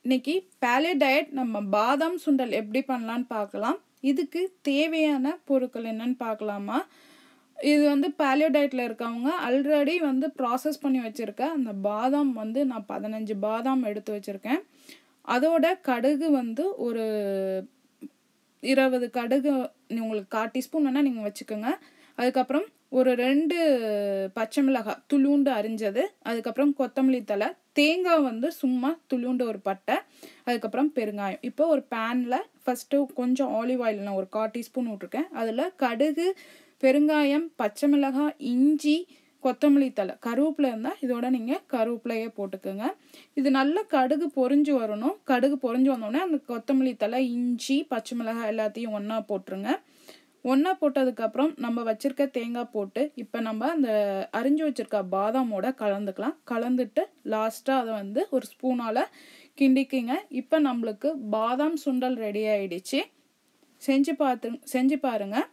இன்னைக்கு paleo diet நம்ம பாதாம் சுண்டல் எப்படி பண்ணலான்னு பார்க்கலாம். இதுக்கு தேவையான பொருட்கள் என்னன்னு பார்க்கலாமா? இது வந்து பேலியோ டயட்டில் இருக்கவங்க ஆல்ரெடி வந்து ப்ராசஸ் பண்ணி வச்சுருக்க அந்த பாதாம் வந்து நான் 15 பாதாம் எடுத்து வச்சுருக்கேன். அதோட கடுகு வந்து ஒரு 20 கடுகு உங்களுக்கு 1/4 டீஸ்பூன் வேணால் நீங்கள் வச்சுக்கோங்க. அதுக்கப்புறம் ஒரு 2 பச்சை மிளகாய் துளுண்டு அரிஞ்சது, அதுக்கப்புறம் கொத்தமல்லி தழை, தேங்காய் வந்து சும்மா துளுண்டு ஒரு பட்டை, அதுக்கப்புறம் பெருங்காயம். இப்போ ஒரு பேனில் ஃபஸ்ட்டு கொஞ்சம் ஆலிவ் ஆயில் நான் ஒரு 1/4 டீஸ்பூன் விட்ருக்கேன். அதில் கடுகு, பெருங்காயம், பச்சை மிளகாய், இஞ்சி, கொத்தமல்லி தழை, கருவேப்பிலை இருந்தால் இதோட நீங்கள் கருவேப்பிலையே போட்டுக்கோங்க. இது நல்லா கடுகு பொரிஞ்சு வரணும். கடுகு பொரிஞ்சு வந்தோடனே அந்த கொத்தமல்லி தழை, இஞ்சி, பச்சை மிளகாய் எல்லாத்தையும் ஒன்றா போட்டுருங்க. ஒன்றா போட்டதுக்கப்புறம் நம்ம வச்சுருக்க தேங்காய் போட்டு இப்போ நம்ம அந்த அரிஞ்சு வச்சுருக்க பாதாமோட கலந்துக்கலாம். கலந்துட்டு லாஸ்ட்டாக அதை வந்து ஒரு ஸ்பூனால் கிண்டிக்கிங்க. இப்போ நம்மளுக்கு பாதாம் சுண்டல் ரெடி ஆகிடுச்சு. செஞ்சு பாருங்கள்.